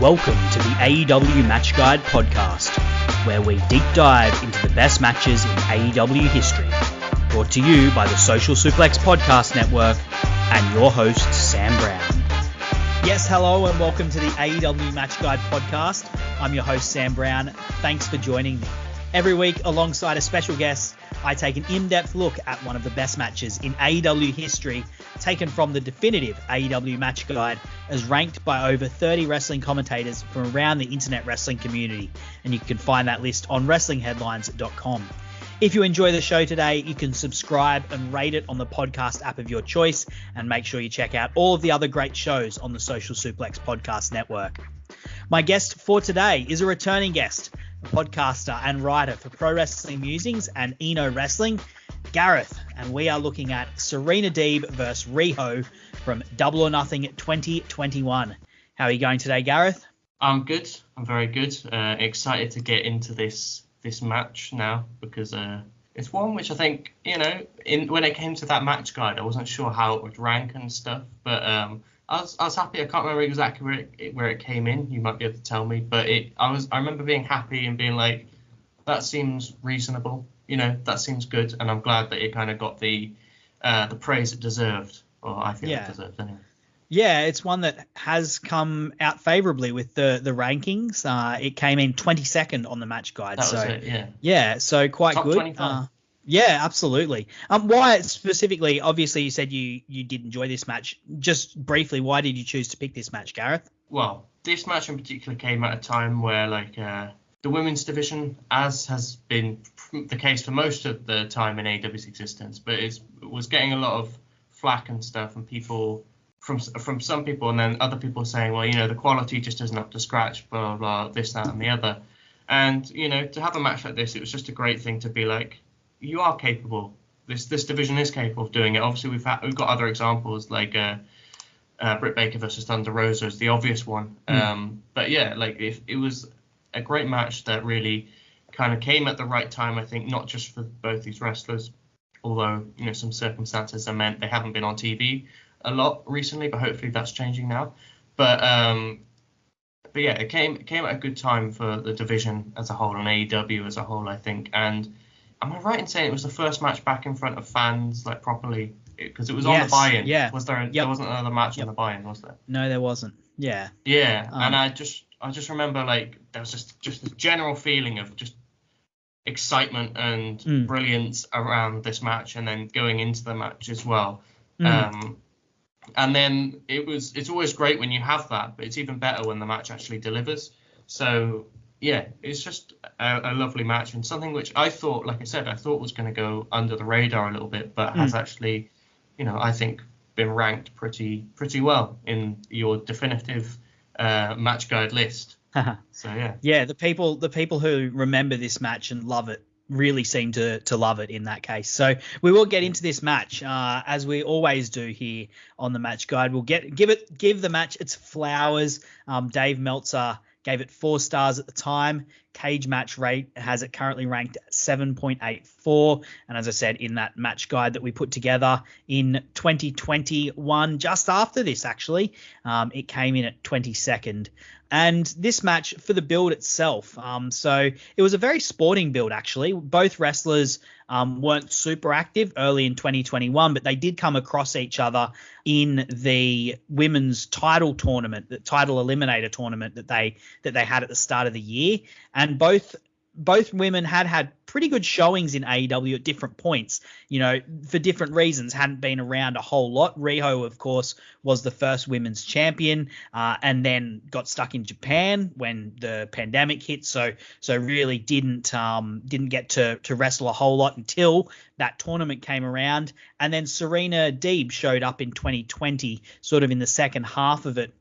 Welcome to the AEW Match Guide podcast, where we deep dive into the best matches in AEW history. Brought to you by the Social Suplex Podcast Network and your host, Sam Brown. Yes, hello and welcome to the AEW Match Guide podcast. I'm your host, Sam Brown. Thanks for joining me. Every week, alongside a special guest, I take an in-depth look at one of the best matches in AEW history, taken from the definitive AEW Match Guide, as ranked by over 30 wrestling commentators from around the internet wrestling community. And you can find that list on WrestlingHeadlines.com. If you enjoy the show today, you can subscribe and rate it on the podcast app of your choice, and make sure you check out all of the other great shows on the Social Suplex Podcast Network. My guest for today is a returning guest, a podcaster and writer for Pro Wrestling Musings and Eno Wrestling, Gareth, and we are looking at Serena Deeb versus Riho from Double or Nothing 2021. How are you going today, Gareth? I'm good. I'm very good. Excited to get into this match now, because it's one which I think, when it came to that match guide, I wasn't sure how it would rank and stuff, but I was happy. I can't remember exactly where it came in. You might be able to tell me, but I remember being happy and being like, that seems reasonable. That seems good, and I'm glad that it kind of got the praise it deserved, or I feel it deserved anyway. Yeah, it's one that has come out favourably with the rankings. It came in 22nd on the match guide. That was it, yeah. Yeah, so quite Top good. 25. Yeah, absolutely. Why specifically? Obviously, you said you did enjoy this match. Just briefly, why did you choose to pick this match, Gareth? Well, this match in particular came at a time where, the women's division, as has been the case for most of the time in AEW's existence, but it was getting a lot of flack and stuff, and people from some people, and then other people saying, well, the quality just isn't up to scratch, blah, blah, blah, this, that, and the other. And, to have a match like this, it was just a great thing to be like, you are capable. This division is capable of doing it. Obviously, we've got other examples like Britt Baker versus Thunder Rosa is the obvious one. But yeah, if it was a great match that really kind of came at the right time, I think, not just for both these wrestlers, although some circumstances have meant they haven't been on TV a lot recently, but hopefully that's changing now. But yeah, it came at a good time for the division as a whole, and AEW as a whole, I think. And am I right in saying it was the first match back in front of fans, properly? Because it was on the buy-in. Yeah. Was there? There wasn't another match on the buy-in, was there? No, there wasn't. Yeah. Yeah, and I just remember there was just a general feeling of just excitement and brilliance around this match, and then going into the match as well. And then it's always great when you have that, but it's even better when the match actually delivers. So yeah, it's just a lovely match, and something which I thought, like I said, was going to go under the radar a little bit, but has actually, I think been ranked pretty well in your definitive match guide list. So yeah. Yeah, the people who remember this match and love it really seem to love it in that case. So we will get into this match as we always do here on the match guide. We'll give the match its flowers. Dave Meltzer gave it 4 stars at the time. Cage Match Rate has it currently ranked at 7.84. And as I said, in that match guide that we put together in 2021, just after this actually, it came in at 22nd. And this match for the build itself, so it was a very sporting build actually. Both wrestlers weren't super active early in 2021, but they did come across each other in the women's title tournament, the title eliminator tournament that they had at the start of the year. And both women had pretty good showings in AEW at different points, for different reasons, hadn't been around a whole lot. Riho, of course, was the first women's champion, and then got stuck in Japan when the pandemic hit. So really didn't get to wrestle a whole lot until that tournament came around. And then Serena Deeb showed up in 2020, sort of in the second half of it.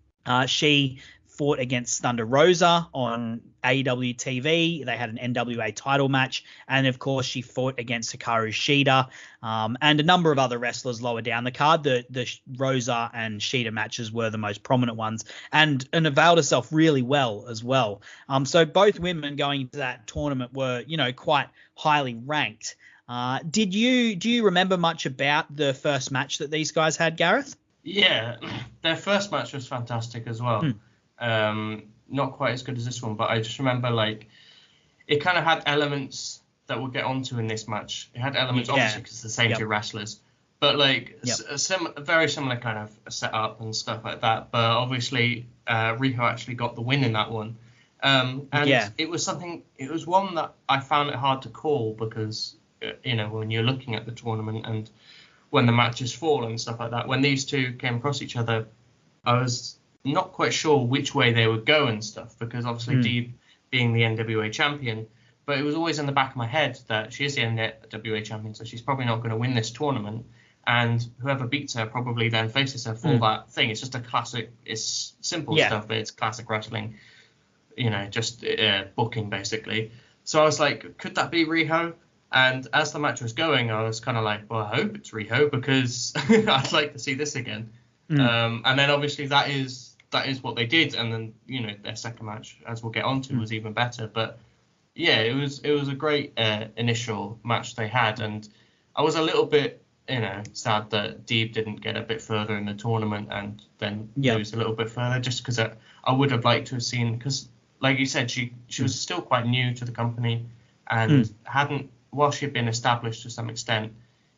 She fought against Thunder Rosa on AEW TV. They had an NWA title match. And, of course, she fought against Hikaru Shida and a number of other wrestlers lower down the card. The Rosa and Shida matches were the most prominent ones and availed herself really well as well. So both women going into that tournament were, quite highly ranked. Do you remember much about the first match that these guys had, Gareth? Yeah, their first match was fantastic as well. not quite as good as this one, but I just remember like it kind of had elements that we'll get onto in this match. It had elements, obviously, because it's the same two wrestlers, but like a very similar kind of setup and stuff like that. But obviously, Riho actually got the win in that one. And it was one that I found it hard to call because, when you're looking at the tournament and when the matches fall and stuff like that, when these two came across each other, I was not quite sure which way they would go and stuff, because obviously Deeb being the NWA champion, but it was always in the back of my head that she is the NWA champion, so she's probably not going to win this tournament. And whoever beats her probably then faces her for that thing. It's just a classic, it's simple stuff, but it's classic wrestling, just booking basically. So I was like, could that be Riho? And as the match was going, I was kind of like, well, I hope it's Riho because I'd like to see this again. And then obviously that is what they did. And then, their second match, as we'll get onto, was even better. But yeah, it was a great initial match they had, and I was a little bit, sad that Deeb didn't get a bit further in the tournament and then lose a little bit further, just because I would have liked to have seen, because like you said, she was still quite new to the company and while she had been established to some extent,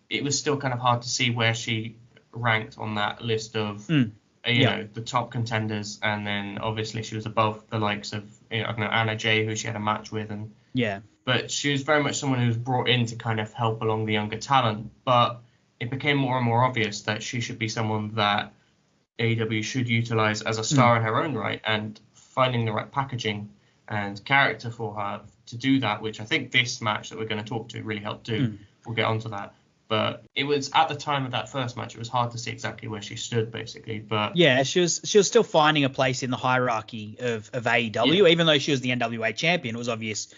it was still kind of hard to see where she ranked on that list of the top contenders, and then obviously she was above the likes of Anna Jay, who she had a match with, and but she was very much someone who was brought in to kind of help along the younger talent. But it became more and more obvious that she should be someone that AEW should utilize as a star in her own right, and finding the right packaging and character for her to do that, which I think this match that we're going to talk to really helped do. We'll get onto that. But it was at the time of that first match, it was hard to see exactly where she stood, basically. But yeah, she was still finding a place in the hierarchy of AEW, even though she was the NWA champion. It was obvious,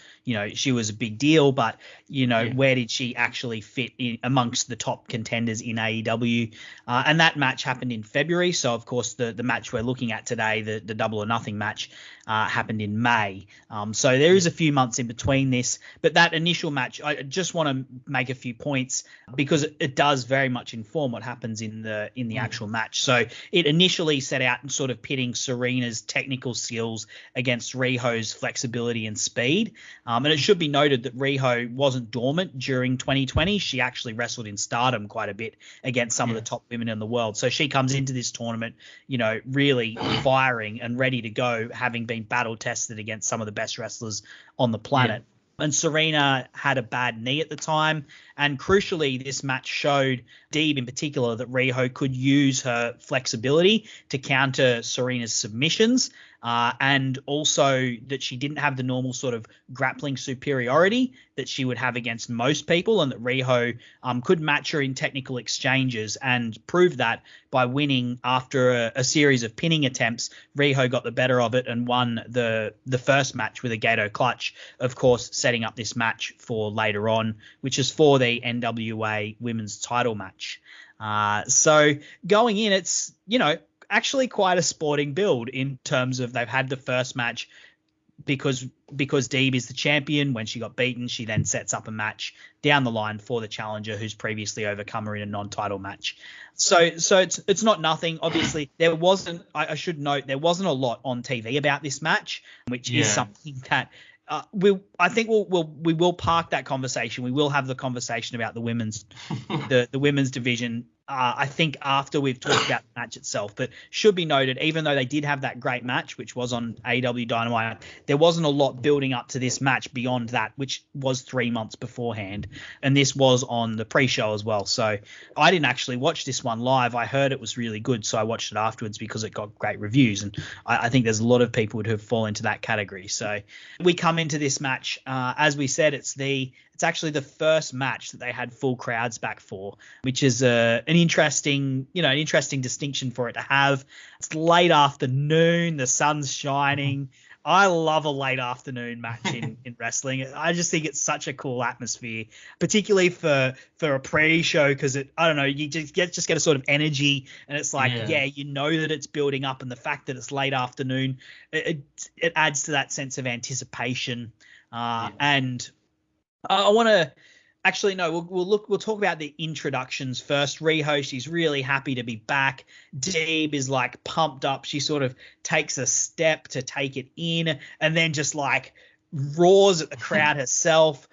she was a big deal. But where did she actually fit in amongst the top contenders in AEW? And that match happened in February. So of course the match we're looking at today, the Double or Nothing match, happened in May. So there is a few months in between this. But that initial match, I just want to make a few points, because it does very much inform what happens in the actual match. So it initially set out and sort of pitting Serena's technical skills against Riho's flexibility and speed. And it should be noted that Riho wasn't dormant during 2020. She actually wrestled in Stardom quite a bit against some of the top women in the world. So she comes into this tournament, really firing and ready to go, having been battle tested against some of the best wrestlers on the planet. And Serena had a bad knee at the time. And crucially, this match showed Deeb in particular that Riho could use her flexibility to counter Serena's submissions, and also that she didn't have the normal sort of grappling superiority that she would have against most people, and that Riho could match her in technical exchanges, and proved that by winning after a series of pinning attempts. Riho got the better of it and won the first match with a Gato clutch, of course, setting up this match for later on, which is for the NWA women's title match. So going in, it's, actually quite a sporting build in terms of they've had the first match because Deeb is the champion. When she got beaten, she then sets up a match down the line for the challenger who's previously overcome her in a non-title match. So it's not nothing. Obviously, there wasn't, I should note, there wasn't a lot on TV about this match, which is something that we will park that conversation. We will have the conversation about the women's the women's division, I think, after we've talked about the match itself. But should be noted, even though they did have that great match, which was on AEW Dynamite, there wasn't a lot building up to this match beyond that, which was 3 months beforehand. And this was on the pre-show as well. So I didn't actually watch this one live. I heard it was really good, so I watched it afterwards because it got great reviews. And I think there's a lot of people who fall into that category. So we come into this match, as we said, it's actually the first match that they had full crowds back for, which is an interesting distinction for it to have. It's late afternoon, the sun's shining. I love a late afternoon match in wrestling. I just think it's such a cool atmosphere, particularly for a pre-show, because you just get a sort of energy, and it's like, you know that it's building up, and the fact that it's late afternoon, it adds to that sense of anticipation. And I want to Actually, no, we'll talk about the introductions first. Riho, she's really happy to be back. Deeb is like pumped up. She sort of takes a step to take it in and then just like roars at the crowd herself,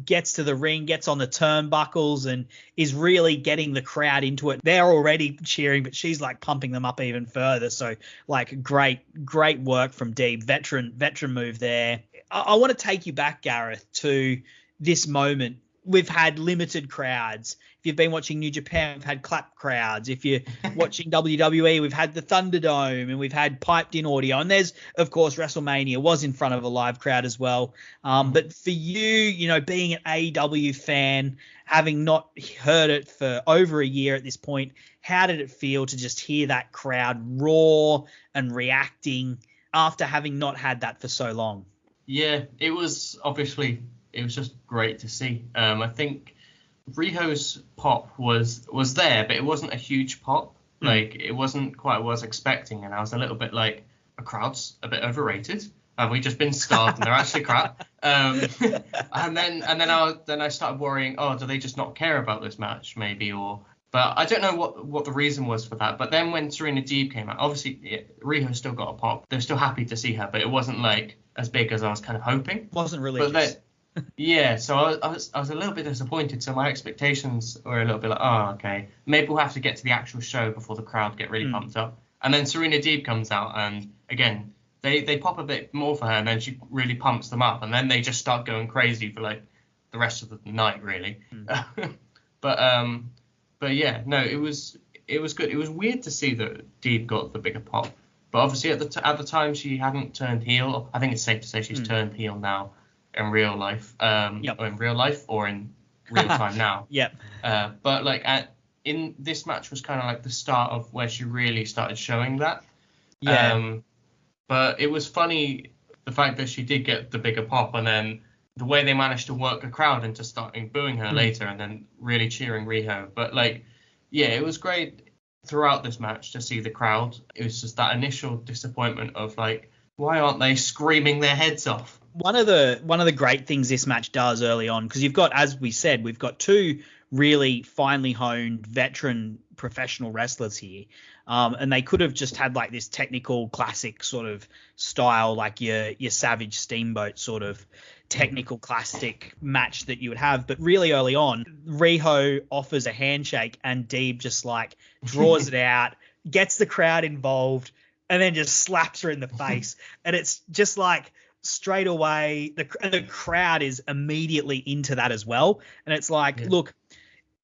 gets to the ring, gets on the turnbuckles and is really getting the crowd into it. They're already cheering, but she's like pumping them up even further. So like great work from Deeb. Veteran move there. I want to take you back, Gareth, to this moment. We've had limited crowds. If you've been watching New Japan, we've had clap crowds. If you're watching WWE, we've had the Thunderdome and we've had piped in audio. And there's, of course, WrestleMania was in front of a live crowd as well. But for you, being an AEW fan, having not heard it for over a year at this point, how did it feel to just hear that crowd roar and reacting after having not had that for so long? Yeah, it was just great to see. I think Riho's pop was there, but it wasn't a huge pop. Like, it wasn't quite what I was expecting, and I was a little bit like, the crowd's a bit overrated. Have we just been starved and they're actually crap? And then I started worrying, do they just not care about this match maybe? But I don't know what the reason was for that. But then when Serena Deeb came out, obviously Riho still got a pop. They're still happy to see her, but it wasn't like as big as I was kind of hoping. Wasn't religious. But yeah, so I was a little bit disappointed. So my expectations were a little bit like, okay, maybe we'll have to get to the actual show before the crowd get really pumped up. And then Serena Deeb comes out, and again, they pop a bit more for her, and then she really pumps them up, and then they just start going crazy for like the rest of the night, really. But yeah, no, it was good. It was weird to see that Deeb got the bigger pop, but obviously at the time she hadn't turned heel. I think it's safe to say she's turned heel now in real life, or in real life, or in real time now. Yep. But like in this match was kind of like the start of where she really started showing that. Yeah. But it was funny the fact that she did get the bigger pop, and then the way they managed to work a crowd into starting booing her later and then really cheering Riho. But like, yeah, it was great throughout this match to see the crowd. It was just that initial disappointment of like, why aren't they screaming their heads off? One of the great things this match does early on, because you've got, as we said, we've got two really finely honed veteran professional wrestlers here. And they could have just had like this technical classic sort of style, like your Savage Steamboat sort of technical classic match that you would have. But really early on, Riho offers a handshake and Deeb just like draws it out, gets the crowd involved, and then just slaps her in the face. And it's just like straight away, the crowd is immediately into that as well. And it's like, look,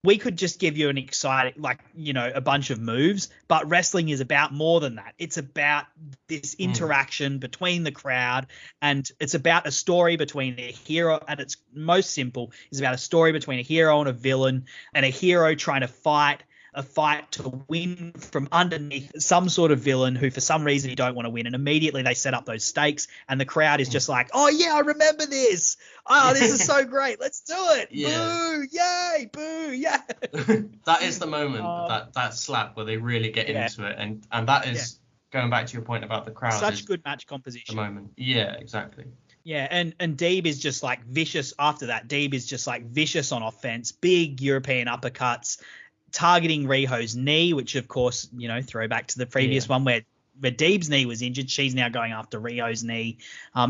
we could just give you an exciting, like, a bunch of moves, but wrestling is about more than that. It's about this interaction between the crowd, and it's about a story between a hero, and it's most simple. It's about a story between a hero and a villain, and a hero trying to fight a fight to win from underneath some sort of villain who for some reason you don't want to win, and immediately they set up those stakes and the crowd is just like, oh yeah, I remember this, this is so great, let's do it. Boo, yay, boo, yeah. That is the moment, that slap where they really get into it, and that is going back to your point about the crowd, such good match composition. The moment, yeah, exactly. Yeah, and Deeb is just like vicious after that. Deeb is just like vicious on offense, big European uppercuts, targeting Riho's knee, which of course, throwback to the previous one where Deeb's knee was injured. She's now going after Riho's knee.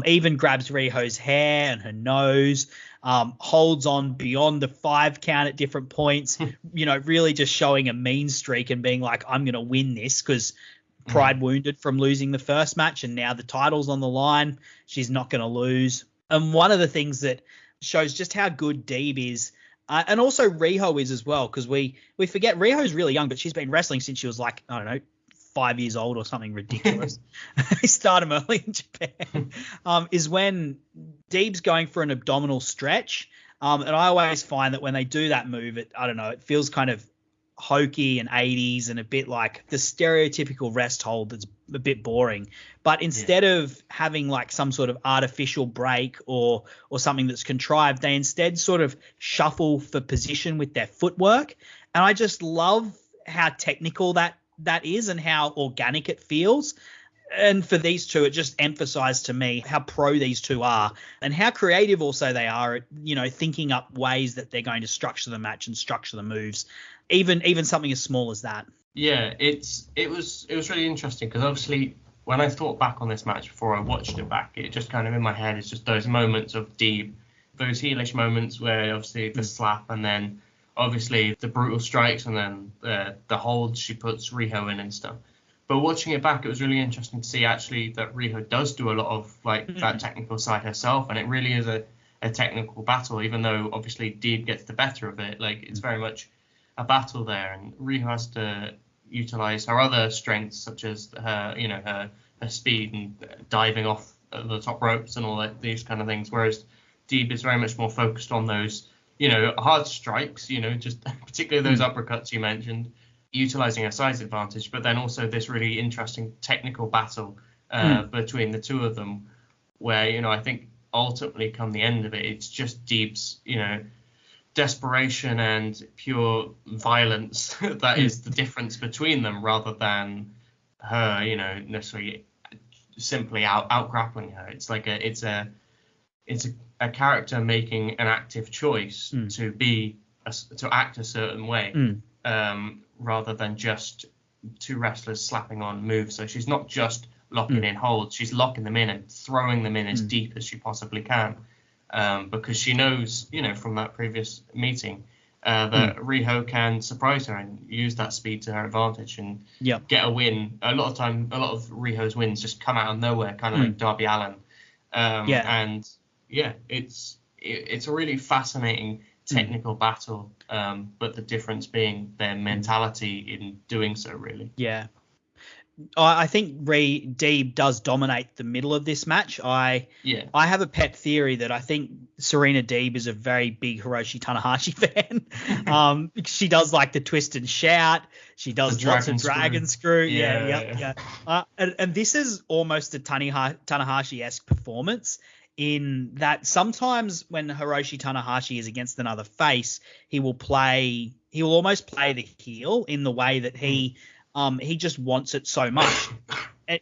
Even grabs Riho's hair and her nose, holds on beyond the 5 count at different points, really just showing a mean streak and being like, I'm going to win this, because pride wounded from losing the first match, and now the title's on the line. She's not going to lose. And one of the things that shows just how good Deeb is, and also Riho is as well, because we forget Riho's really young, but she's been wrestling since she was like, I don't know, 5 years old or something ridiculous. They start them early in Japan. Is when Deeb's going for an abdominal stretch. And I always find that when they do that move, it feels kind of hokey and 80s and a bit like the stereotypical rest hold that's a bit boring. But instead of having like some sort of artificial break or something that's contrived, they instead sort of shuffle for position with their footwork. And I just love how technical that is and how organic it feels. And for these two, it just emphasized to me how pro these two are and how creative also they are at, thinking up ways that they're going to structure the match and structure the moves, even something as small as that. Yeah, it was really interesting because obviously when I thought back on this match before I watched it back, it just kind of in my head is just those moments of Deeb, those heelish moments where obviously the slap and then obviously the brutal strikes and then the hold she puts Riho in and stuff. But watching it back, it was really interesting to see actually that Riho does do a lot of that technical side herself, and it really is a technical battle, even though obviously Deeb gets the better of it. It's very much a battle there, and Riho has to utilize her other strengths such as her speed and diving off the top ropes and all these kind of things, whereas Deeb is very much more focused on those hard strikes, just particularly those uppercuts you mentioned, utilizing her size advantage, but then also this really interesting technical battle between the two of them, where I think ultimately come the end of it, it's just Deeb's desperation and pure violence that is the difference between them, rather than her necessarily simply out grappling her. It's like it's a character making an active choice to act a certain way, rather than just two wrestlers slapping on moves. So she's not just locking in holds, she's locking them in and throwing them in as deep as she possibly can, because she knows, from that previous meeting, that Riho can surprise her and use that speed to her advantage and get a win. A lot of Riho's wins just come out of nowhere, kind of like Darby Allin. And it's a really fascinating technical battle, but the difference being their mentality in doing so, really. Yeah. I think Deeb does dominate the middle of this match. I have a pet theory that I think Serena Deeb is a very big Hiroshi Tanahashi fan. She does like the twist and shout. She does lots of dragon screw. Yeah. And this is almost a Tanahashi-esque performance, in that sometimes when Hiroshi Tanahashi is against another face, he will almost play the heel in the way that he just wants it so much.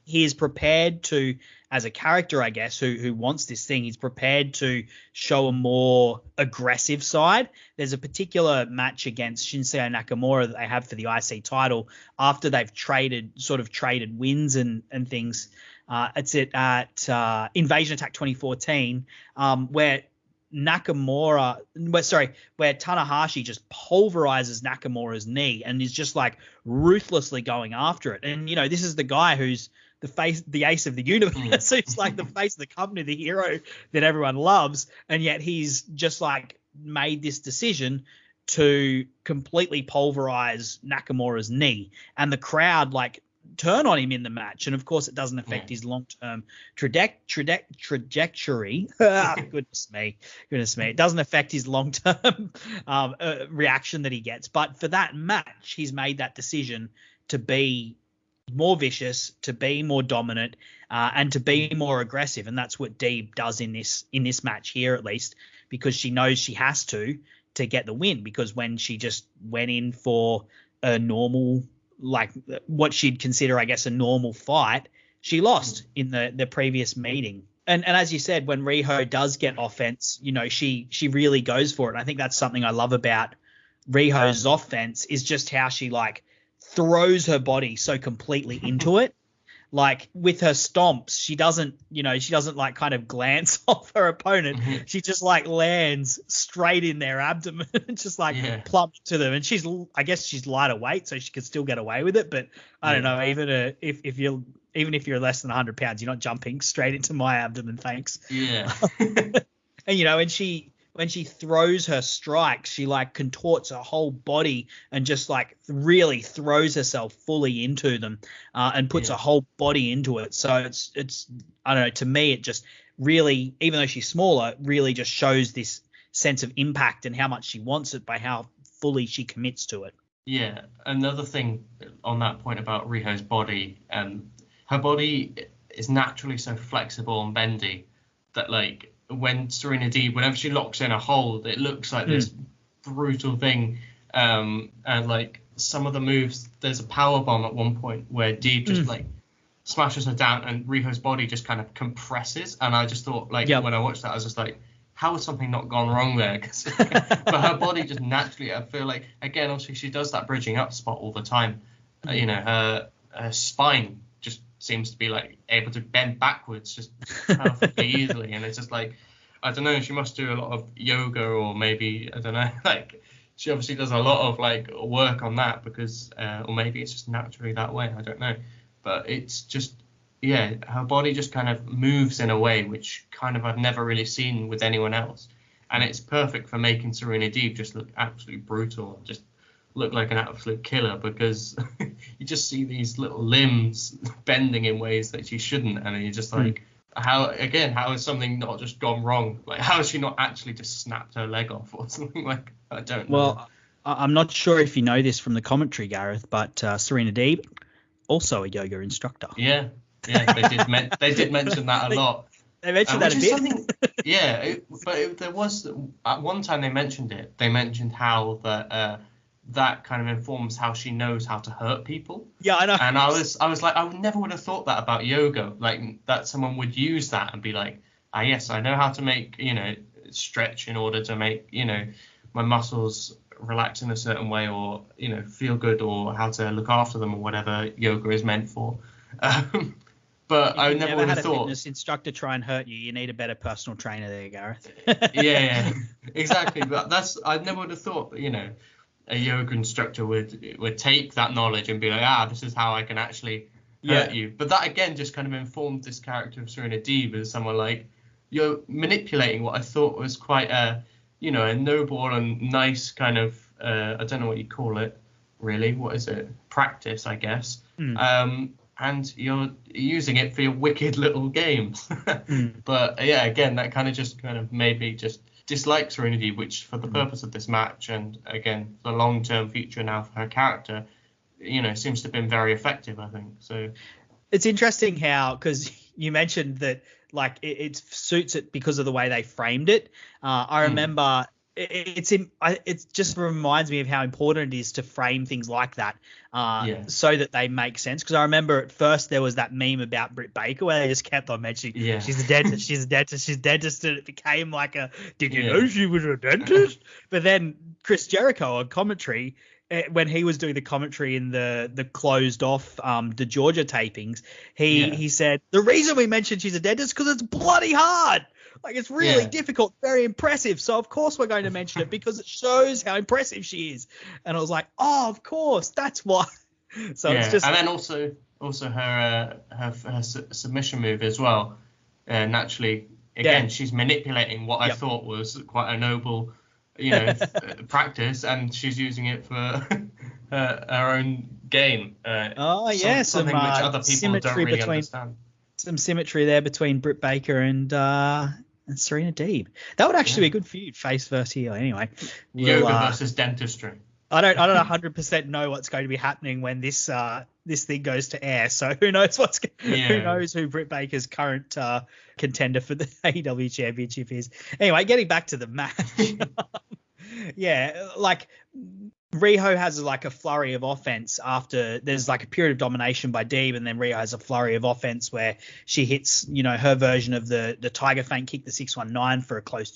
He is prepared to, as a character, I guess, who wants this thing, he's prepared to show a more aggressive side. There's a particular match against Shinsuke Nakamura that they have for the IC title after they've traded wins and things. It's at Invasion Attack 2014, where Tanahashi just pulverizes Nakamura's knee and is just ruthlessly going after it. And this is the guy who's the ace of the universe. He's like the face of the company, the hero that everyone loves, and yet he's just made this decision to completely pulverize Nakamura's knee, and the crowd turn on him in the match. And of course it doesn't affect his long-term trajectory. Goodness me. It doesn't affect his long-term reaction that he gets. But for that match, he's made that decision to be more vicious, to be more dominant, and to be more aggressive. And that's what Deeb does in this match here, at least, because she knows she has to get the win, because when she just went in for a normal, what she'd consider, I guess, a normal fight, she lost in the previous meeting. And as you said, when Riho does get offense, she really goes for it. And I think that's something I love about Riho's offense, is just how she throws her body so completely into it. With her stomps, she doesn't kind of glance off her opponent. She just lands straight in their abdomen, just plump to them. And I guess she's lighter weight, so she could still get away with it. But I don't know, even if you're less than 100 pounds, you're not jumping straight into my abdomen, thanks. Yeah. And when she throws her strikes, she contorts her whole body and just really throws herself fully into them, and puts her whole body into it. So it's I don't know, to me it just really, even though she's smaller, really just shows this sense of impact and how much she wants it by how fully she commits to it. Yeah. Another thing on that point about Riho's body, her body is naturally so flexible and bendy that when Serena Deeb, whenever she locks in a hold, it looks like this brutal thing. And some of the moves, there's a power bomb at one point where Deeb just smashes her down, and Riho's body just kind of compresses. And I just thought, like, when I watched that, I was just like, how has something not gone wrong there? But her body just naturally, I feel like, again, obviously she does that bridging up spot all the time. You know, her spine just seems to be like able to bend backwards just perfectly easily. And it's just like, I don't know, she must do a lot of yoga, or maybe, I don't know, like she obviously does a lot of like work on that because, or maybe it's just naturally that way. I don't know. But it's just, yeah, her body just kind of moves in a way which kind of I've never really seen with anyone else. And it's perfect for making Serena Deeb just look absolutely brutal, just look like an absolute killer, because you just see these little limbs bending in ways that she shouldn't. And you're just like, how has something not just gone wrong? Like, how has she not actually just snapped her leg off or something? Like, I don't know. Well, I'm not sure if you know this from the commentary, Gareth, but Serena Deeb, also a yoga instructor. Yeah, they did mention that a lot. They mentioned that a bit. There was at one time they mentioned it. They mentioned how that kind of informs how she knows how to hurt people. Yeah, I know. And I was like, I never would have thought that about yoga, like that someone would use that and be like, yes, I know how to make, stretch in order to make, my muscles relax in a certain way, or, feel good, or how to look after them, or whatever yoga is meant for. But I never would have thought. If a fitness instructor try and hurt you, you need a better personal trainer there, Gareth. yeah, exactly. But I never would have thought, a yoga instructor would take that knowledge and be like, this is how I can actually hurt you. But that again just kind of informed this character of Serena Deeb as someone like, you're manipulating what I thought was quite a noble and nice kind of I don't know what you call it really. What is it? Practice, I guess. And you're using it for your wicked little games. But yeah, again, that kind of made me just dislike Serena Deeb, which for the purpose of this match and again the long-term future now for her character, seems to have been very effective, I think. So it's interesting how, because you mentioned that like it suits it because of the way they framed it. I remember it just reminds me of how important it is to frame things like that so that they make sense. Because I remember at first there was that meme about Britt Baker where they just kept on mentioning she's a dentist, she's a dentist, she's a dentist, and it became like did you know she was a dentist? But then Chris Jericho on commentary, when he was doing the commentary in the closed off the Georgia tapings, he said the reason we mentioned she's a dentist because it's bloody hard. Like, it's really difficult, very impressive. So, of course, we're going to mention it because it shows how impressive she is. And I was like, oh, of course, that's why. So it's just... And then also her submission move as well. Naturally, again, she's manipulating what I thought was quite a noble, practice, and she's using it for her own gain. Something which other people don't really understand. Some symmetry there between Britt Baker and Serena Deeb. That would actually be a good feud, face versus heel. Anyway, yoga versus dentistry. I don't 100% know what's going to be happening when this thing goes to air. So who knows who knows who Britt Baker's current contender for the AEW Championship is. Anyway, getting back to the match. Like Riho has like a flurry of offense after there's like a period of domination by Deeb, and then Riho has a flurry of offense where she hits, her version of the Tiger Feint kick, the 619 for a close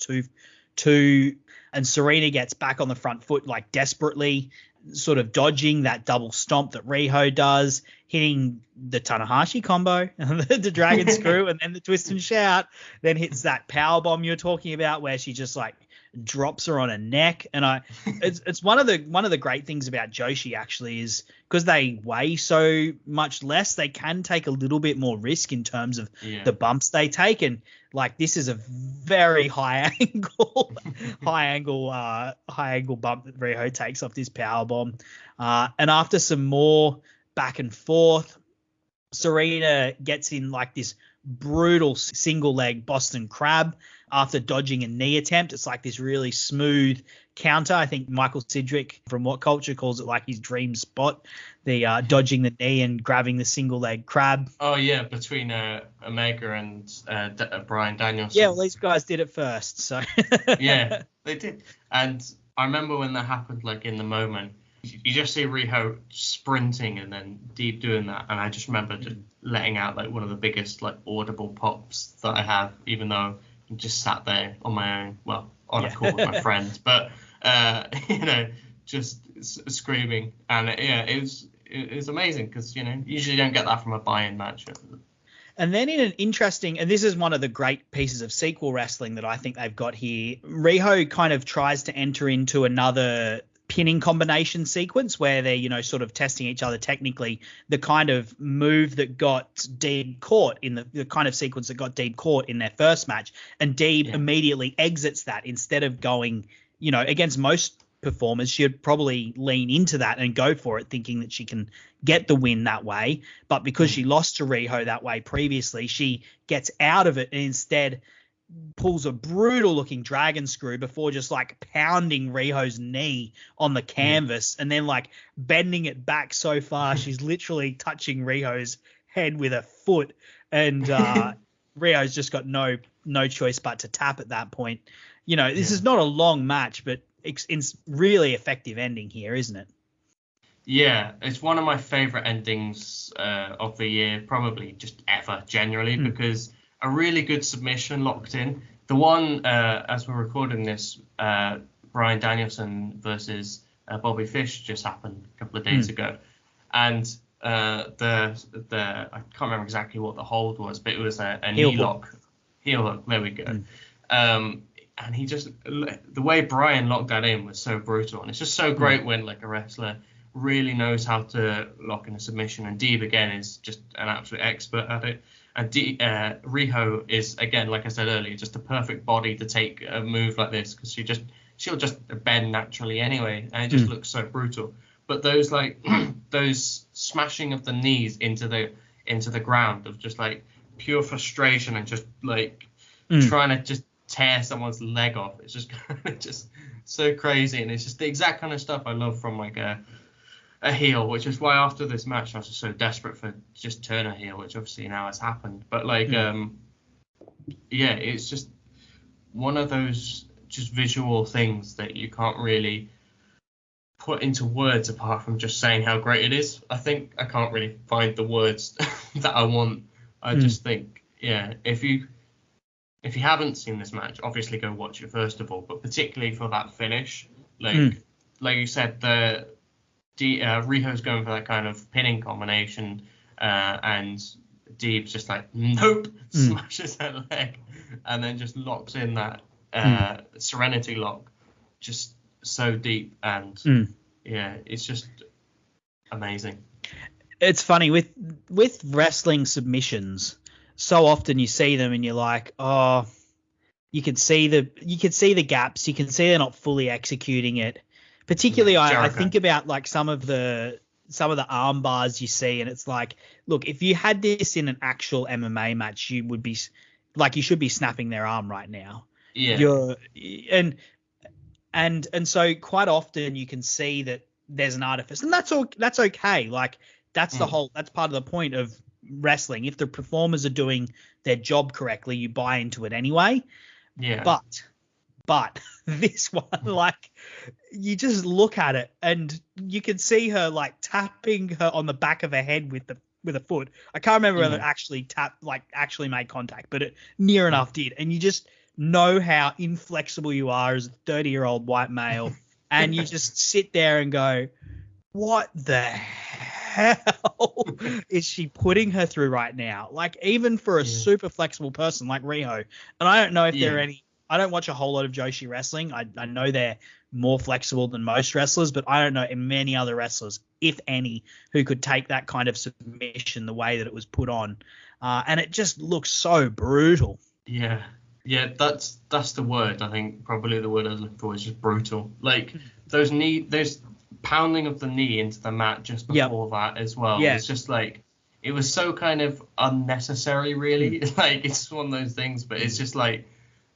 2-2, and Serena gets back on the front foot like desperately, sort of dodging that double stomp that Riho does, hitting the Tanahashi combo, the Dragon Screw, and then the twist and shout, then hits that power bomb you're talking about where she just like drops her on her neck. And it's one of the great things about Joshi actually is because they weigh so much less, they can take a little bit more risk in terms of the bumps they take. And like, this is a very high angle bump that Riho takes off this power bomb. And after some more back and forth, Serena gets in like this brutal single leg Boston Crab after dodging a knee attempt. It's like this really smooth counter. I think Michael Sidgwick from What Culture calls it like his dream spot, the dodging the knee and grabbing the single leg crab. Oh yeah, between Omega and Bryan Danielson. Yeah, well, these guys did it first, so yeah, they did. And I remember when that happened, like in the moment, you just see Riho sprinting and then Deeb doing that, and I just remember just letting out like one of the biggest like audible pops that I have, even though I just sat there on my own, well, on a call with my friends, but just screaming, and it was amazing because usually you don't get that from a buy-in match. And then in an interesting, and this is one of the great pieces of sequel wrestling that I think they've got here, Riho kind of tries to enter into another pinning combination sequence where they're, sort of testing each other technically. The kind of move that got Deeb caught in the kind of sequence that got Deeb caught in their first match. And Deeb immediately exits that instead of going, against most performers, she'd probably lean into that and go for it, thinking that she can get the win that way. But because she lost to Riho that way previously, she gets out of it and instead pulls a brutal looking dragon screw before just like pounding Riho's knee on the canvas and then like bending it back so far she's literally touching Riho's head with her foot, and Riho's just got no choice but to tap at that point. This is not a long match, but it's really effective ending here, isn't it? Yeah, it's one of my favorite endings of the year, probably just ever, generally, because a really good submission locked in. The one, as we're recording this, Bryan Danielson versus Bobby Fish just happened a couple of days ago. And the I can't remember exactly what the hold was, but it was a knee lock. Heel hook, there we go. And he just, the way Bryan locked that in was so brutal. And it's just so great when like a wrestler really knows how to lock in a submission. And Deeb, again, is just an absolute expert at it. And Riho is, again, like I said earlier, just a perfect body to take a move like this, because she'll just bend naturally anyway, and it just looks so brutal. But those those smashing of the knees into the ground of just like pure frustration and just like trying to just tear someone's leg off, it's just so crazy, and it's just the exact kind of stuff I love from like a heel, which is why after this match I was just so desperate for just turn a heel, which obviously now has happened. But like, it's just one of those just visual things that you can't really put into words apart from just saying how great it is. I think I can't really find the words that I want. I just think, if you haven't seen this match, obviously go watch it first of all, but particularly for that finish, like you said, Riho's going for that kind of pinning combination, and Deeb's just like, nope, smashes her leg, and then just locks in that Serenity lock, just so deep, and it's just amazing. It's funny with wrestling submissions. So often you see them and you're like, oh, you can see the gaps, you can see they're not fully executing it. Particularly, I think about like some of the arm bars you see, and it's like, look, if you had this in an actual MMA match, you would be like, you should be snapping their arm right now. Yeah. And so quite often you can see that there's an artifice, and that's okay. Like that's that's part of the point of wrestling. If the performers are doing their job correctly, you buy into it anyway. Yeah. But this one, like, you just look at it and you can see her like tapping her on the back of her head with a foot. I can't remember whether it actually made contact, but it near enough did. And you just know how inflexible you are as a 30-year-old white male, and you just sit there and go, what the hell is she putting her through right now? Like, even for a super flexible person like Riho, and I don't know if there are any. I don't watch a whole lot of Joshi wrestling. I know they're more flexible than most wrestlers, but I don't know many other wrestlers, if any, who could take that kind of submission the way that it was put on. And it just looks so brutal. Yeah, that's the word. I think probably the word I was looking for is just brutal. Like those pounding of the knee into the mat just before that as well. Yeah. It's just like, it was so kind of unnecessary, really. Like, it's one of those things, but it's just like,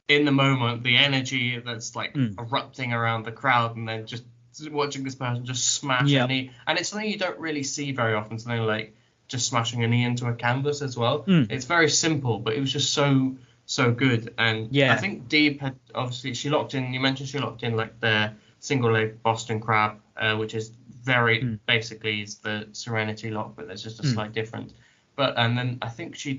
in the moment, the energy that's like erupting around the crowd, and then just watching this person just smash a knee. And it's something you don't really see very often, something like just smashing a knee into a canvas as well. It's very simple, but it was just so good. And I think Deeb had, obviously, you mentioned she locked in like the single leg Boston Crab, which is very basically is the Serenity lock, but there's just a slight difference. But and then I think she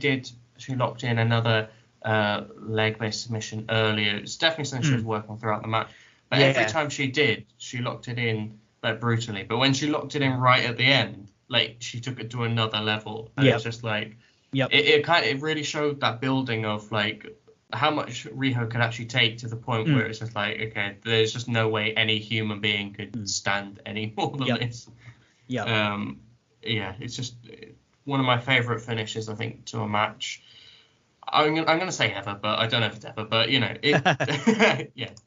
locked in another leg-based submission earlier. It's definitely something she was working throughout the match. But every time she did, she locked it in like brutally. But when she locked it in right at the end, like she took it to another level. And it's just like it really showed that building of like how much Riho could actually take to the point where it's just like, okay, there's just no way any human being could stand any more than this. It's just one of my favorite finishes, I think, to a match. I'm gonna say ever, but I don't know if it's ever. But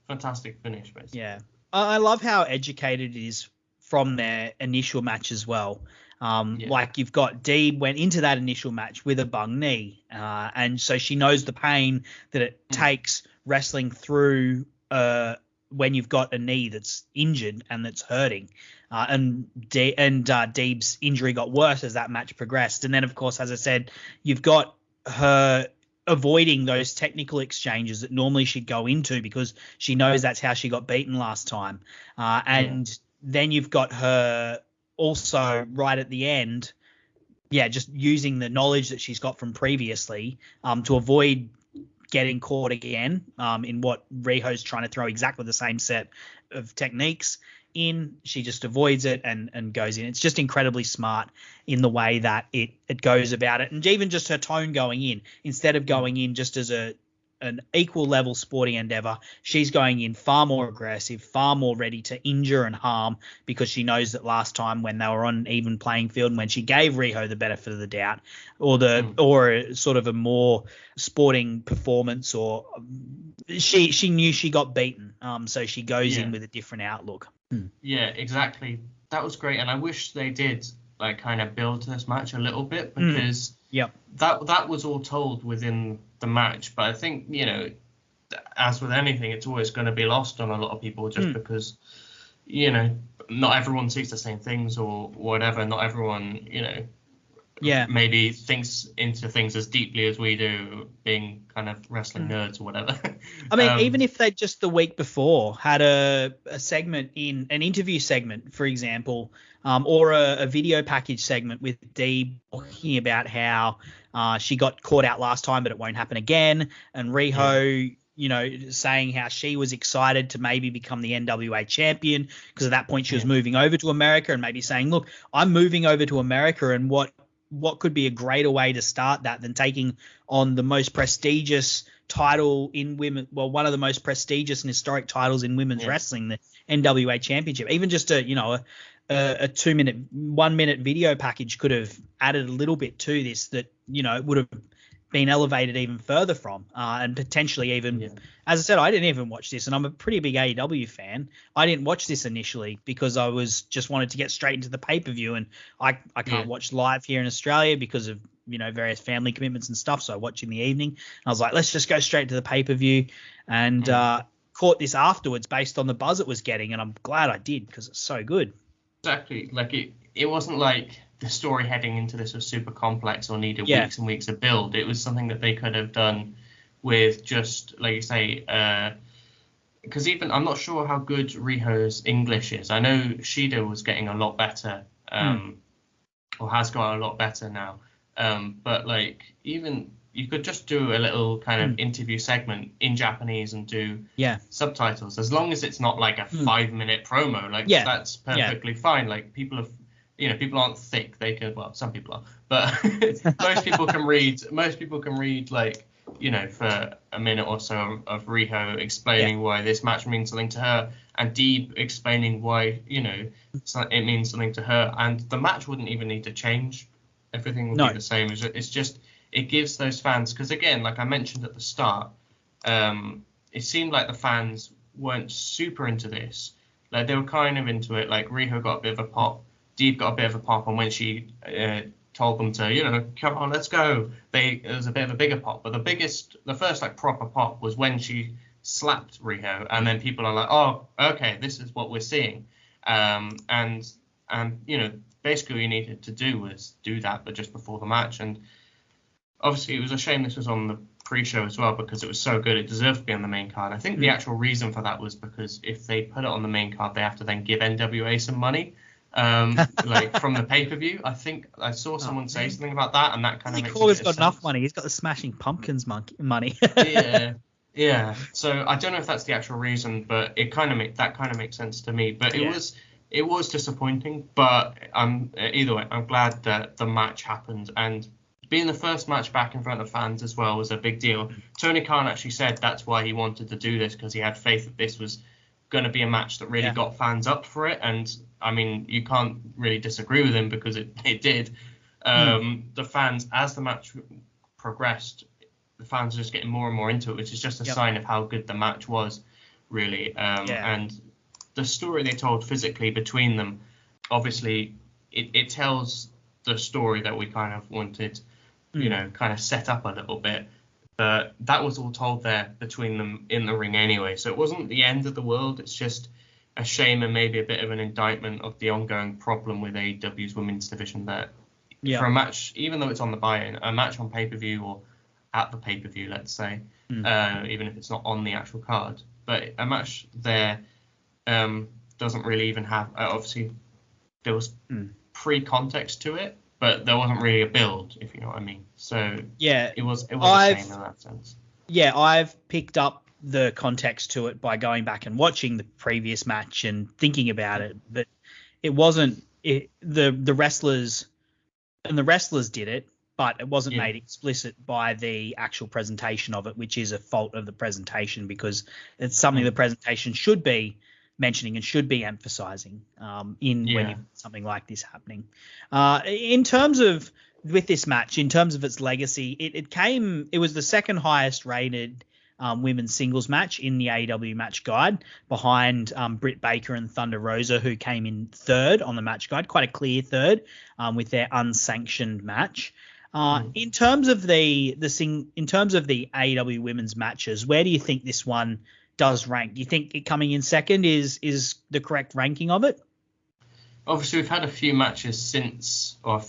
fantastic finish, basically. Yeah, I love how educated it is from their initial match as well. Like you've got Deeb went into that initial match with a bung knee, and so she knows the pain that it takes wrestling through when you've got a knee that's injured and that's hurting. Deeb's injury got worse as that match progressed, and then of course, as I said, you've got her avoiding those technical exchanges that normally she'd go into because she knows that's how she got beaten last time. Then you've got her also right at the end, just using the knowledge that she's got from previously to avoid getting caught again in what Riho's trying to throw exactly the same set of techniques in. She just avoids it and goes in. It's just incredibly smart in the way that it goes about it. And even just her tone going in, instead of going in just as an equal level sporting endeavor, she's going in far more aggressive, far more ready to injure and harm, because she knows that last time when they were on an even playing field and when she gave Riho the benefit of the doubt or sort of a more sporting performance, or she knew she got beaten. So she goes in with a different outlook. Yeah, exactly. That was great. And I wish they did like kind of build this match a little bit, because that was all told within the match. But I think, as with anything, it's always going to be lost on a lot of people just because, not everyone sees the same things or whatever. Not everyone, maybe thinks into things as deeply as we do, being kind of wrestling nerds or whatever. I mean, even if they just the week before had a segment in an interview segment, for example, or a video package segment with Deeb talking about how she got caught out last time, but it won't happen again, and Riho, saying how she was excited to maybe become the NWA champion because at that point she was moving over to America, and maybe saying, look, I'm moving over to America, and what could be a greater way to start that than taking on the most prestigious title in women, well, one of the most prestigious and historic titles in women's wrestling, the NWA championship. Even just a 1 minute video package could have added a little bit to this that, would have been elevated even further from, and potentially even, as I said, I didn't even watch this, and I'm a pretty big AEW fan. I didn't watch this initially because I was just wanted to get straight into the pay-per-view, and I can't watch live here in Australia because of, various family commitments and stuff, so I watch in the evening. And I was like, let's just go straight to the pay-per-view, and caught this afterwards based on the buzz it was getting, and I'm glad I did because it's so good. Exactly. Like it wasn't like the story heading into this was super complex or needed weeks and weeks of build. It was something that they could have done with just, like you say, because even I'm not sure how good Riho's English is. I know Shida was getting a lot better, or has got a lot better now. But like even you could just do a little kind of interview segment in Japanese and do subtitles, as long as it's not like a 5-minute promo. Like that's perfectly fine. Like people have. People aren't thick. They can, well, some people are, but most people can read. Most people can read, like, for a minute or so of Riho explaining why this match means something to her, and Deeb explaining why, it means something to her, and the match wouldn't even need to change. Everything would be the same. It's just, it gives those fans, because again, like I mentioned at the start, it seemed like the fans weren't super into this. Like they were kind of into it. Like Riho got a bit of a pop. Deeb got a bit of a pop, and when she told them to, come on, let's go, it was a bit of a bigger pop. But the first like proper pop was when she slapped Riho, and then people are like, oh, okay, this is what we're seeing. And basically what you needed to do was do that, but just before the match. And obviously it was a shame this was on the pre-show as well, because it was so good, it deserved to be on the main card. I think the actual reason for that was because if they put it on the main card, they have to then give NWA some money. like from the pay-per-view. I think I saw someone say something about that, and that kind of makes a bit of Corey's got sense. enough money. He's got the Smashing Pumpkins money. Yeah. So I don't know if that's the actual reason, but it kind of makes sense to me. But it was disappointing. But either way, I'm glad that the match happened, and being the first match back in front of fans as well was a big deal. Tony Khan actually said that's why he wanted to do this, because he had faith that this was going to be a match that really got fans up for it. And I mean, you can't really disagree with him, because it did. The fans, as the match progressed, the fans were just getting more and more into it, which is just a sign of how good the match was, really. And the story they told physically between them, obviously, it tells the story that we kind of wanted, kind of set up a little bit. But that was all told there between them in the ring anyway. So it wasn't the end of the world. It's just a shame and maybe a bit of an indictment of the ongoing problem with AEW's women's division, that for a match, even though it's on the buy-in, a match on pay-per-view or at the pay-per-view, let's say, even if it's not on the actual card, but a match there doesn't really even have, obviously there was pre-context to it, but there wasn't really a build, if you know what I mean. So it was a shame in that sense. Yeah, I've picked up the context to it by going back and watching the previous match and thinking about it, but it wasn't the wrestlers, and the wrestlers did it, but it wasn't made explicit by the actual presentation of it, which is a fault of the presentation, because it's something the presentation should be mentioning and should be emphasizing when you have something like this happening. In terms of with this match, in terms of its legacy, it was the second highest rated women's singles match in the AEW match guide, behind Britt Baker and Thunder Rosa, who came in third on the match guide, quite a clear third with their unsanctioned match. In terms of the AEW women's matches, where do you think this one does rank? Do you think it coming in second is the correct ranking of it? Obviously, we've had a few matches since, or a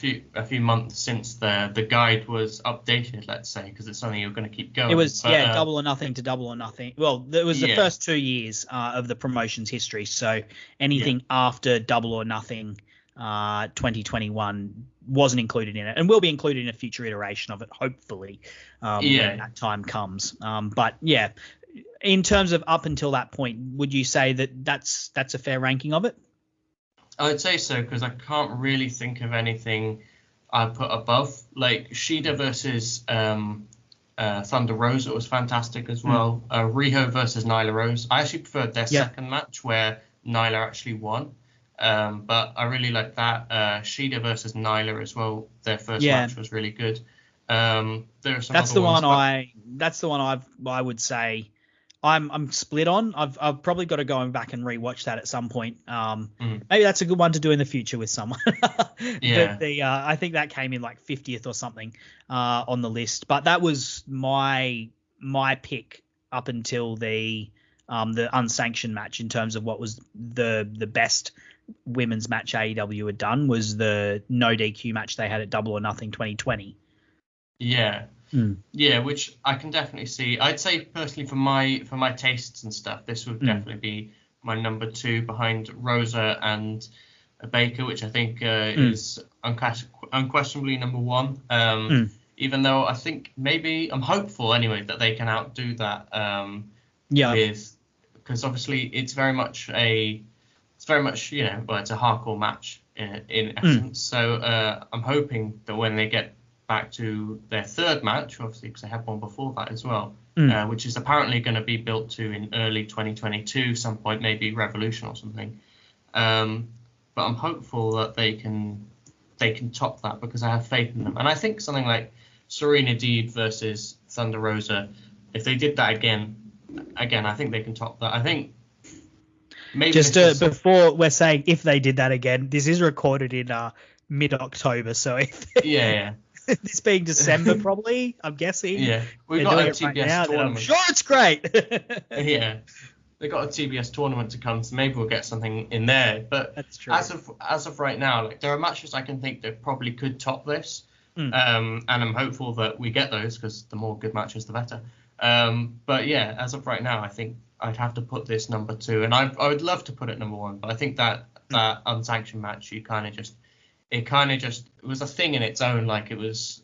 few months since the guide was updated, let's say, because it's something you're going to keep going. It was Double or Nothing to Double or Nothing. Well, it was the first 2 years of the promotion's history, so anything after Double or Nothing 2021 wasn't included in it, and will be included in a future iteration of it, hopefully, when that time comes. But yeah, in terms of up until that point, would you say that that's a fair ranking of it? I'd say so, because I can't really think of anything I'd put above. Like Shida versus Thunder Rosa was fantastic as well. Riho versus Nyla Rose. I actually preferred their second match, where Nyla actually won. But I really like that. Shida versus Nyla as well. Their first match was really good. There are some. That's the one I would say I'm split on. I've probably got to go back and rewatch that at some point. Maybe that's a good one to do in the future with someone. But I think that came in like 50th or something on the list. But that was my pick up until the unsanctioned match, in terms of what was the best women's match AEW had done, was the no DQ match they had at Double or Nothing 2020. Yeah, which I can definitely see. I'd say personally, for my tastes and stuff, this would definitely be my number 2 behind Rosa and Baker, which I think is unquestionably number 1. Even though I think I'm hopeful anyway that they can outdo that. Because obviously it's very much it's a hardcore match in essence. So I'm hoping that when they get back to their third match, obviously, because they had one before that as well, which is apparently going to be built to in early 2022, some point, maybe Revolution or something. But I'm hopeful that they can top that, because I have faith in them. And I think something like Serena Deeb versus Thunder Rosa, if they did that again, I think they can top that. I think maybe before we're saying if they did that again, this is recorded in mid-October, so if this being December, probably, I'm guessing. Yeah, we've got a TBS tournament. I'm sure it's great. They've got a TBS tournament to come, so maybe we'll get something in there. But that's true. As of right now, like, there are matches I can think that probably could top this, and I'm hopeful that we get those, because the more good matches, the better. But yeah, as of right now, I think I'd have to put this number 2, and I would love to put it number 1, but I think that that unsanctioned match, it kind of just it was a thing in its own. Like, it was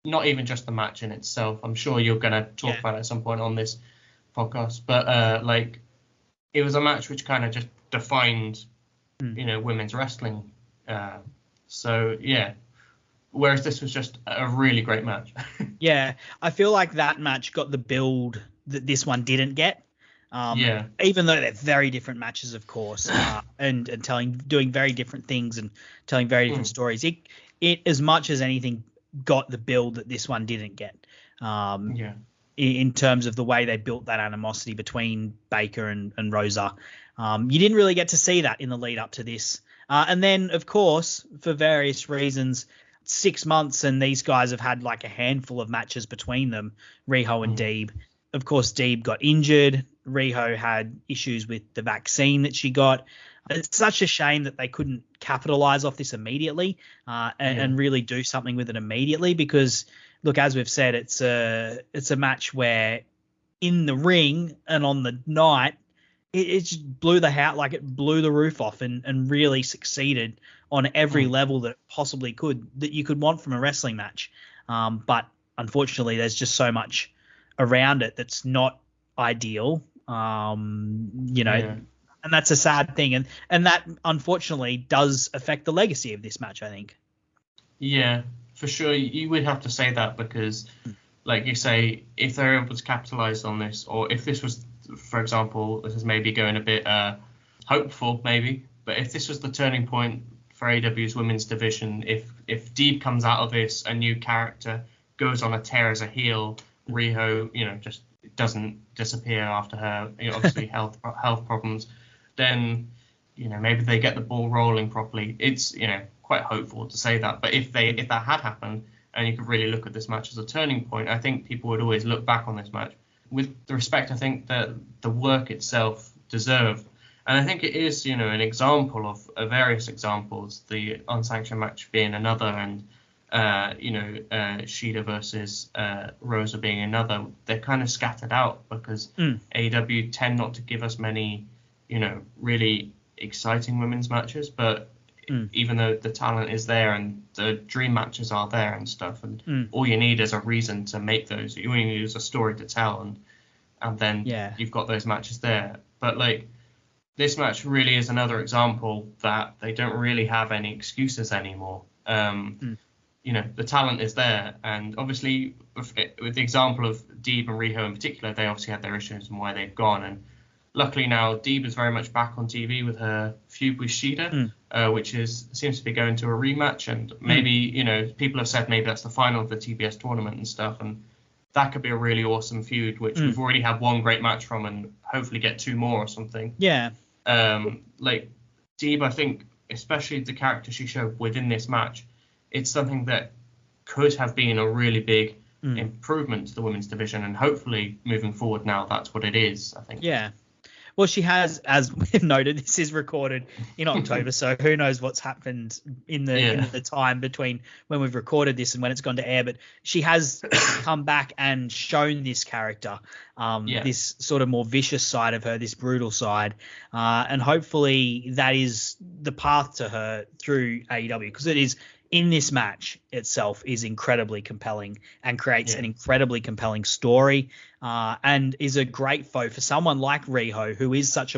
not even just the match in itself. I'm sure you're going to talk about it at some point on this podcast, but like, it was a match which kind of just defined, women's wrestling. So yeah, whereas this was just a really great match. Yeah, I feel like that match got the build that this one didn't get. Even though they're very different matches, of course, and doing very different things and telling very different stories. It as much as anything got the build that this one didn't get. In terms of the way they built that animosity between Baker and Rosa. You didn't really get to see that in the lead up to this. And then, of course, for various reasons, 6 months and these guys have had like a handful of matches between them, Riho and Deeb. Of course, Deeb got injured. Riho had issues with the vaccine that she got. It's such a shame that they couldn't capitalize off this immediately and really do something with it immediately because, look, as we've said, it's a match where in the ring and on the night, it just blew the house, like it blew the roof off and really succeeded on every level that it possibly could, that you could want from a wrestling match. But unfortunately, there's just so much around it that's not ideal, and that's a sad thing. And that unfortunately does affect the legacy of this match, I think. Yeah, for sure. You would have to say that because, like you say, if they're able to capitalize on this, or if this was, for example, this is maybe going a bit hopeful, maybe, but if this was the turning point for AEW's women's division, if Deeb comes out of this a new character, goes on a tear as a heel, Riho, just doesn't disappear after her, obviously health problems, then, maybe they get the ball rolling properly. It's, quite hopeful to say that, but if that had happened and you could really look at this match as a turning point, I think people would always look back on this match with the respect I think that the work itself deserved. And I think it is, an example of various examples, the unsanctioned match being another, and, Shida versus Rosa being another. They're kind of scattered out because AEW tend not to give us many, really exciting women's matches. But even though the talent is there and the dream matches are there and stuff, and all you need is a reason to make those. All you need is a story to tell, and then you've got those matches there. But like, this match really is another example that they don't really have any excuses anymore. The talent is there, and obviously with the example of Deeb and Riho in particular, they obviously had their issues and why they've gone. And luckily now Deeb is very much back on TV with her feud with Shida, which seems to be going to a rematch. And maybe people have said maybe that's the final of the TBS tournament and stuff, and that could be a really awesome feud, which we've already had one great match from, and hopefully get two more or something. Yeah. Like Deeb, I think, especially the character she showed within this match, it's something that could have been a really big improvement to the women's division, and hopefully moving forward now that's what it is, I think. Yeah. Well, she has, as we've noted, this is recorded in October, so who knows what's happened in the time between when we've recorded this and when it's gone to air. But she has come back and shown this character, this sort of more vicious side of her, this brutal side, and hopefully that is the path to her through AEW, because it is, in this match itself, is incredibly compelling and creates an incredibly compelling story, and is a great foe for someone like Riho, who is such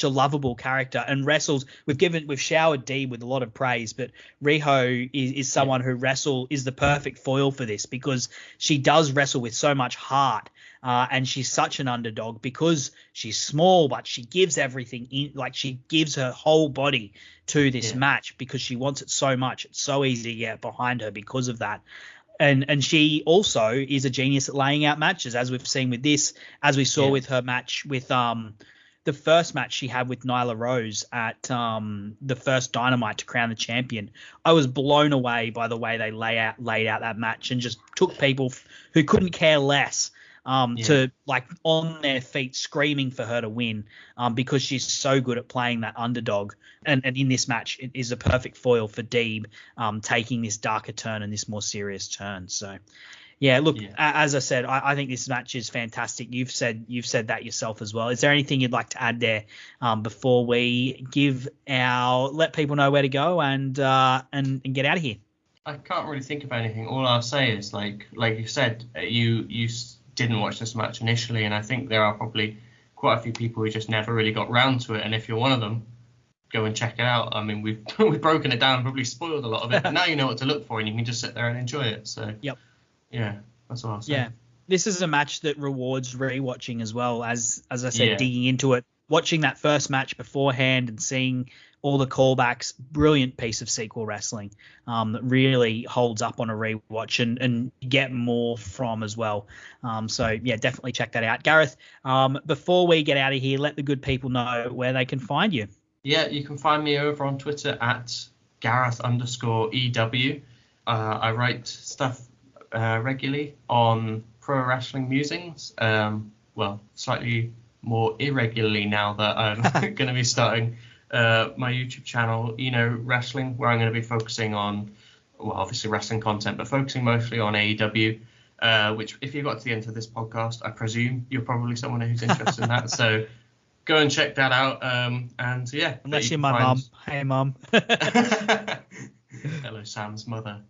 a lovable character and wrestles. We've showered Deeb with a lot of praise, but Riho is someone who is the perfect foil for this, because she does wrestle with so much heart, and she's such an underdog because she's small, but she gives everything in, like she gives her whole body to this match because she wants it so much. It's so easy to get behind her because of that. And she also is a genius at laying out matches, as we've seen with this, as we saw with her match with the first match she had with Nyla Rose at the first Dynamite to crown the champion. I was blown away by the way they laid out that match, and just took people who couldn't care less to like on their feet screaming for her to win, because she's so good at playing that underdog. And in this match, it is a perfect foil for Deeb, taking this darker turn and this more serious turn. So Yeah, look, as I said, I think this match is fantastic. You've said that yourself as well. Is there anything you'd like to add there before we let people know where to go and get out of here? I can't really think of anything. All I'll say is, like you said, you didn't watch this match initially, and I think there are probably quite a few people who just never really got round to it. And if you're one of them, go and check it out. I mean, we've broken it down, probably spoiled a lot of it, but now you know what to look for, and you can just sit there and enjoy it. So yep. Yeah, that's what I'll say. Yeah, this is a match that rewards rewatching as well, as I said, digging into it, watching that first match beforehand and seeing all the callbacks. Brilliant piece of sequel wrestling that really holds up on a rewatch and get more from as well. So yeah, definitely check that out. Gareth, before we get out of here, let the good people know where they can find you. Yeah, you can find me over on Twitter at Gareth_EW. I write stuff regularly on pro wrestling musings. Well, slightly more irregularly now that I'm going to be starting my YouTube channel, Eno Wrestling, where I'm going to be focusing on, well, obviously wrestling content, but focusing mostly on AEW, which if you got to the end of this podcast, I presume you're probably someone who's interested in that. So go and check that out. And yeah. Unless you're my mum. Hey, mum. Hello, Sam's mother.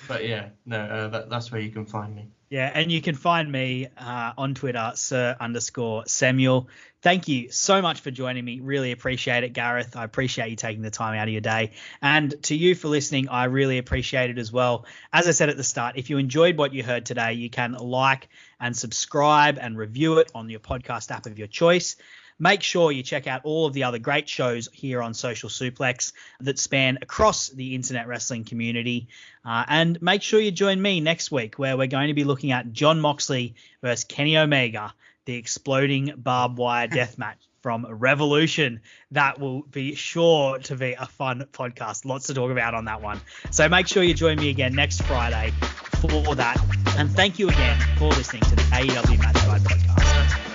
But yeah, no, that's where you can find me. Yeah, and you can find me on Twitter, Sir_Samuel. Thank you so much for joining me. Really appreciate it, Gareth. I appreciate you taking the time out of your day. And to you for listening, I really appreciate it as well. As I said at the start, if you enjoyed what you heard today, you can like and subscribe and review it on your podcast app of your choice. Make sure you check out all of the other great shows here on Social Suplex that span across the internet wrestling community. And make sure you join me next week, where we're going to be looking at Jon Moxley versus Kenny Omega, the exploding barbed wire death match from Revolution. That will be sure to be a fun podcast. Lots to talk about on that one. So make sure you join me again next Friday for that. And thank you again for listening to the AEW Match Guide podcast.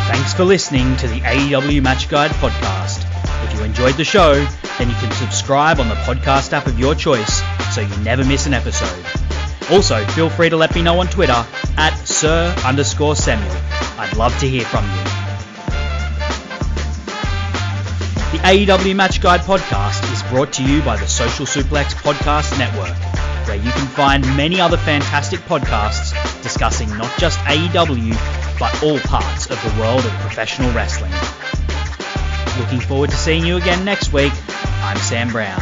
Thanks for listening to the AEW Match Guide podcast. If you enjoyed the show, then you can subscribe on the podcast app of your choice so you never miss an episode. Also, feel free to let me know on Twitter at Sir_Samuel. I'd love to hear from you. The AEW Match Guide podcast is brought to you by the Social Suplex Podcast Network, where you can find many other fantastic podcasts discussing not just AEW, but all parts of the world of professional wrestling. Looking forward to seeing you again next week. I'm Sam Brown.